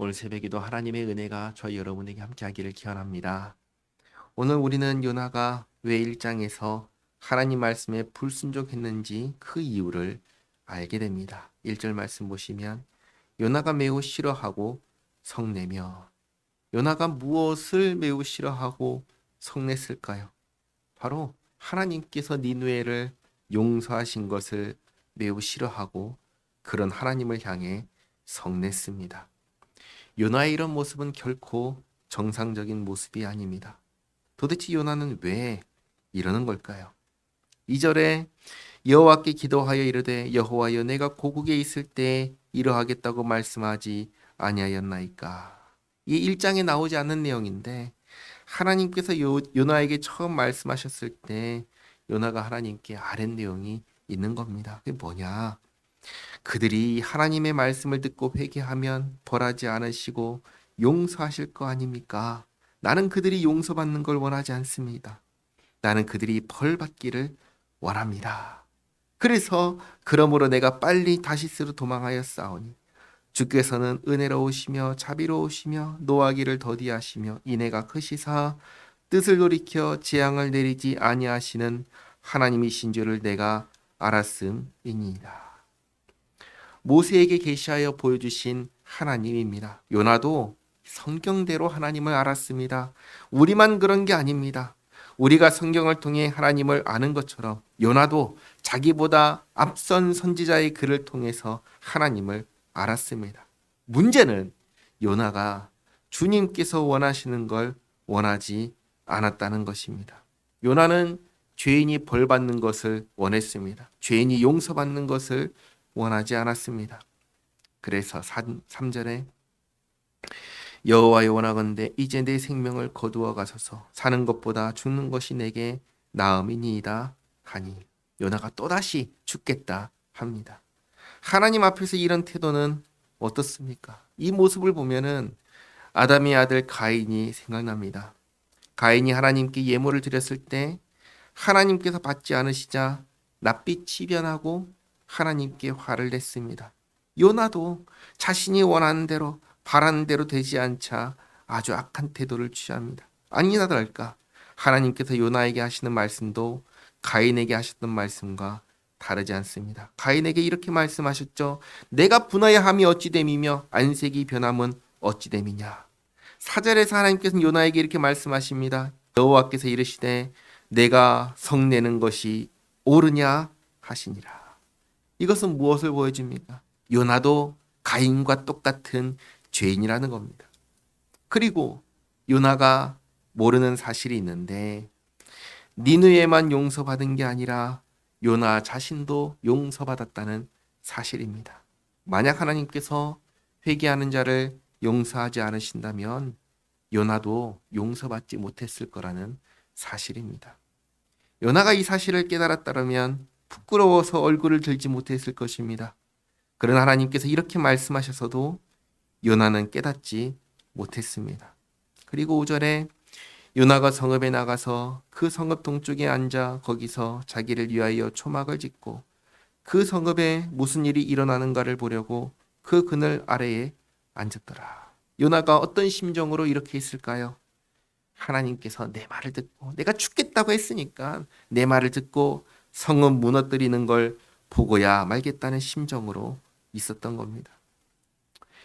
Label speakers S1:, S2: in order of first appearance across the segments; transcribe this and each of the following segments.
S1: 오늘 새벽에도 하나님의 은혜가 저희 여러분에게 함께하기를 기원합니다. 오늘 우리는 요나가 왜 1장에서 하나님 말씀에 불순종했는지 그 이유를 알게 됩니다. 1절 말씀 보시면 요나가 매우 싫어하고 성내며, 요나가 무엇을 매우 싫어하고 성냈을까요? 바로 하나님께서 니느웨를 용서하신 것을 매우 싫어하고 그런 하나님을 향해 성냈습니다. 요나의 이런 모습은 결코 정상적인 모습이 아닙니다. 도대체 요나는 왜 이러는 걸까요? 2절에 여호와께 기도하여 이르되 여호와여 내가 고국에 있을 때 이러하겠다고 말씀하지 아니하였나이까. 이 1장에 나오지 않는 내용인데 하나님께서 요나에게 처음 말씀하셨을 때 요나가 하나님께 아뢰는 내용이 있는 겁니다. 그게 뭐냐? 그들이 하나님의 말씀을 듣고 회개하면 벌하지 않으시고 용서하실 거 아닙니까? 나는 그들이 용서받는 걸 원하지 않습니다. 나는 그들이 벌 받기를 원합니다. 그래서 그러므로 내가 빨리 다시스로 도망하였사오니 주께서는 은혜로우시며 자비로우시며 노하기를 더디하시며 인애가 크시사 뜻을 돌이켜 재앙을 내리지 아니하시는 하나님이신 줄을 내가 알았음이니이다. 모세에게 계시하여 보여주신 하나님입니다. 요나도 성경대로 하나님을 알았습니다. 우리만 그런 게 아닙니다. 우리가 성경을 통해 하나님을 아는 것처럼 요나도 자기보다 앞선 선지자의 글을 통해서 하나님을 알았습니다. 문제는 요나가 주님께서 원하시는 걸 원하지 않았다는 것입니다. 요나는 죄인이 벌 받는 것을 원했습니다. 죄인이 용서받는 것을 원하지 않았습니다. 그래서 3절에 여호와여 원하건대 이제 내 생명을 거두어 가소서 사는 것보다 죽는 것이 내게 나음이니이다 하니 요나가 또다시 죽겠다 합니다. 하나님 앞에서 이런 태도는 어떻습니까? 이 모습을 보면은 아담의 아들 가인이 생각납니다. 가인이 하나님께 예물을 드렸을 때 하나님께서 받지 않으시자 낯빛이 변하고 하나님께 화를 냈습니다. 요나도 자신이 원하는 대로 바라는 대로 되지 않자 아주 악한 태도를 취합니다. 아니나 다를까 하나님께서 요나에게 하시는 말씀도 가인에게 하셨던 말씀과 다르지 않습니다. 가인에게 이렇게 말씀하셨죠. 내가 분하여 함이 어찌 됨이며 안색이 변함은 어찌 됨이냐. 4절에서 하나님께서는 요나에게 이렇게 말씀하십니다. 여호와께서 이르시되 내가 성내는 것이 옳으냐 하시니라. 이것은 무엇을 보여줍니까? 요나도 가인과 똑같은 죄인이라는 겁니다. 그리고 요나가 모르는 사실이 있는데 니느웨만 용서받은 게 아니라 요나 자신도 용서받았다는 사실입니다. 만약 하나님께서 회개하는 자를 용서하지 않으신다면 요나도 용서받지 못했을 거라는 사실입니다. 요나가 이 사실을 깨달았다면 부끄러워서 얼굴을 들지 못했을 것입니다. 그러나 하나님께서 이렇게 말씀하셔서도 요나는 깨닫지 못했습니다. 그리고 5절에 요나가 성읍에 나가서 그 성읍 동쪽에 앉아 거기서 자기를 위하여 초막을 짓고 그 성읍에 무슨 일이 일어나는가를 보려고 그 그늘 아래에 앉았더라. 요나가 어떤 심정으로 이렇게 있을까요? 하나님께서 내 말을 듣고 내가 죽겠다고 했으니까 내 말을 듣고 성읍 무너뜨리는 걸 보고야 말겠다는 심정으로 있었던 겁니다.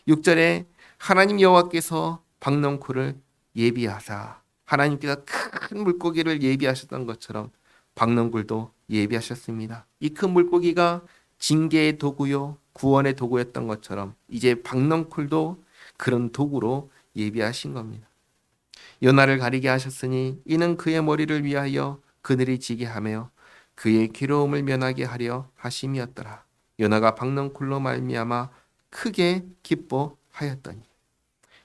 S1: 6절에 하나님 여호와께서 박넝쿨을 예비하사 하나님께서 큰 물고기를 예비하셨던 것처럼 박넝쿨도 예비하셨습니다. 이 큰 물고기가 징계의 도구요 구원의 도구였던 것처럼 이제 박넝쿨도 그런 도구로 예비하신 겁니다. 요나를 가리게 하셨으니 이는 그의 머리를 위하여 그늘이 지게 하며 그의 괴로움을 면하게 하려 하심이었더라. 요나가 박넝쿨로 말미암아 크게 기뻐하였더니.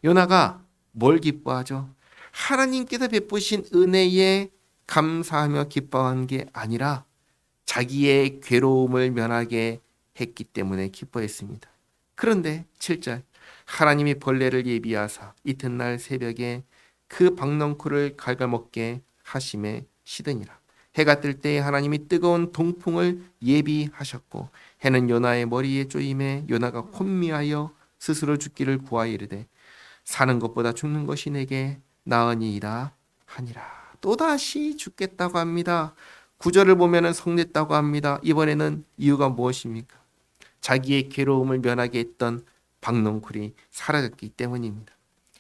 S1: 요나가 뭘 기뻐하죠? 하나님께서 베푸신 은혜에 감사하며 기뻐한 게 아니라 자기의 괴로움을 면하게 했기 때문에 기뻐했습니다. 그런데 7절 하나님이 벌레를 예비하사 이튿날 새벽에 그 박넝쿨을 갉아먹게 하심에 시드니라. 해가 뜰 때에 하나님이 뜨거운 동풍을 예비하셨고 해는 요나의 머리에 쪼임에 요나가 혼미하여 스스로 죽기를 구하여 이르되 사는 것보다 죽는 것이 내게 나으니이다 하니라. 또다시 죽겠다고 합니다. 구절을 보면은 성냈다고 합니다. 이번에는 이유가 무엇입니까? 자기의 괴로움을 면하게 했던 박농쿨이 사라졌기 때문입니다.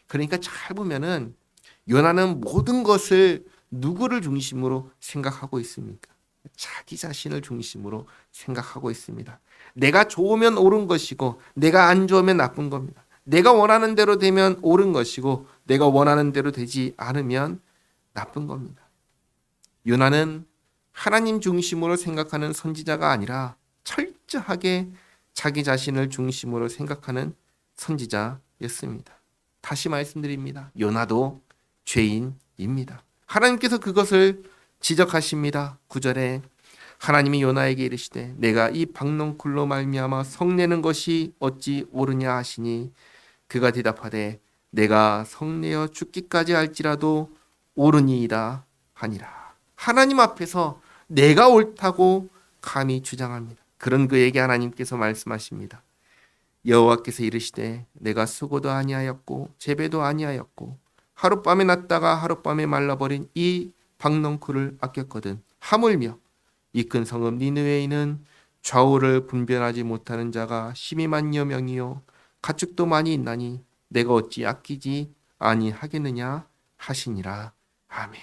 S1: 그러니까 잘 보면은 요나는 모든 것을 누구를 중심으로 생각하고 있습니까? 자기 자신을 중심으로 생각하고 있습니다. 내가 좋으면 옳은 것이고 내가 안 좋으면 나쁜 겁니다. 내가 원하는 대로 되면 옳은 것이고 내가 원하는 대로 되지 않으면 나쁜 겁니다. 요나는 하나님 중심으로 생각하는 선지자가 아니라 철저하게 자기 자신을 중심으로 생각하는 선지자였습니다. 다시 말씀드립니다. 요나도 죄인입니다. 하나님께서 그것을 지적하십니다. 9절에 하나님이 요나에게 이르시되 내가 이 박농쿨로 말미암아 성내는 것이 어찌 옳으냐 하시니 그가 대답하되 내가 성내어 죽기까지 할지라도 옳으니이다 하니라. 하나님 앞에서 내가 옳다고 감히 주장합니다. 그런 그에게 하나님께서 말씀하십니다. 여호와께서 이르시되 내가 수고도 아니하였고 재배도 아니하였고 하룻밤에 났다가 하룻밤에 말라버린 이 박농쿨을 아꼈거든. 하물며 이 큰 성읍 니느웨이는 좌우를 분별하지 못하는 자가 12만여 명이요 가축도 많이 있나니 내가 어찌 아끼지 아니하겠느냐 하시니라. 아멘.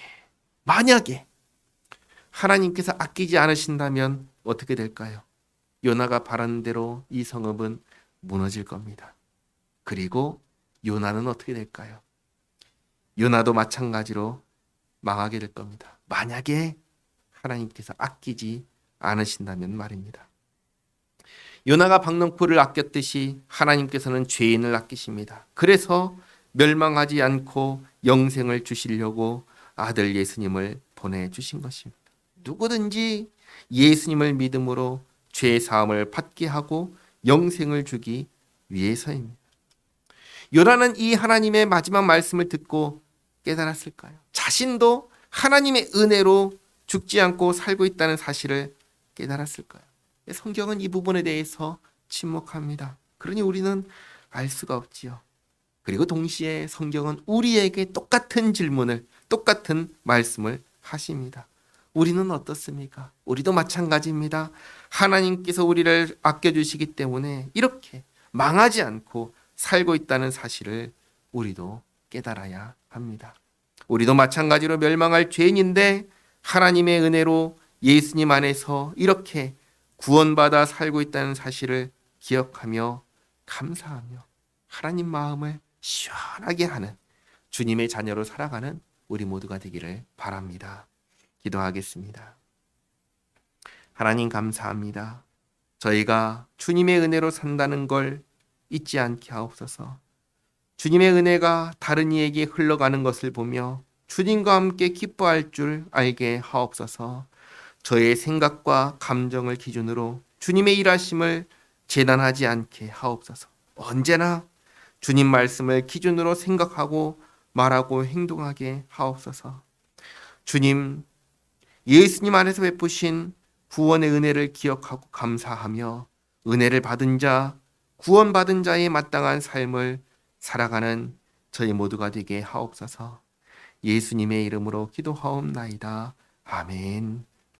S1: 만약에 하나님께서 아끼지 않으신다면 어떻게 될까요? 요나가 바라는 대로 이 성읍은 무너질 겁니다. 그리고 요나는 어떻게 될까요? 요나도 마찬가지로 망하게 될 겁니다. 만약에 하나님께서 아끼지 않으신다면 말입니다. 요나가 박농쿨을 아꼈듯이 하나님께서는 죄인을 아끼십니다. 그래서 멸망하지 않고 영생을 주시려고 아들 예수님을 보내주신 것입니다. 누구든지 예수님을 믿음으로 죄 사함을 받게 하고 영생을 주기 위해서입니다. 요나는 이 하나님의 마지막 말씀을 듣고 깨달았을까요? 자신도 하나님의 은혜로 죽지 않고 살고 있다는 사실을 깨달았을까요? 성경은 이 부분에 대해서 침묵합니다. 그러니 우리는 알 수가 없지요. 그리고 동시에 성경은 우리에게 똑같은 질문을, 똑같은 말씀을 하십니다. 우리는 어떻습니까? 우리도 마찬가지입니다. 하나님께서 우리를 아껴주시기 때문에 이렇게 망하지 않고 살고 있다는 사실을 우리도 깨달아야 합니다. 우리도 마찬가지로 멸망할 죄인인데 하나님의 은혜로 예수님 안에서 이렇게 구원받아 살고 있다는 사실을 기억하며 감사하며 하나님 마음을 시원하게 하는 주님의 자녀로 살아가는 우리 모두가 되기를 바랍니다. 기도하겠습니다. 하나님 감사합니다. 저희가 주님의 은혜로 산다는 걸 잊지 않게 하옵소서. 주님의 은혜가 다른 이에게 흘러가는 것을 보며 주님과 함께 기뻐할 줄 알게 하옵소서. 저의 생각과 감정을 기준으로 주님의 일하심을 재단하지 않게 하옵소서. 언제나 주님 말씀을 기준으로 생각하고 말하고 행동하게 하옵소서. 주님, 예수님 안에서 베푸신 구원의 은혜를 기억하고 감사하며 은혜를 받은 자, 구원받은 자의 마땅한 삶을 살아가는 저희 모두가 되게 하옵소서. 예수님의 이름으로 기도하옵나이다. 아멘.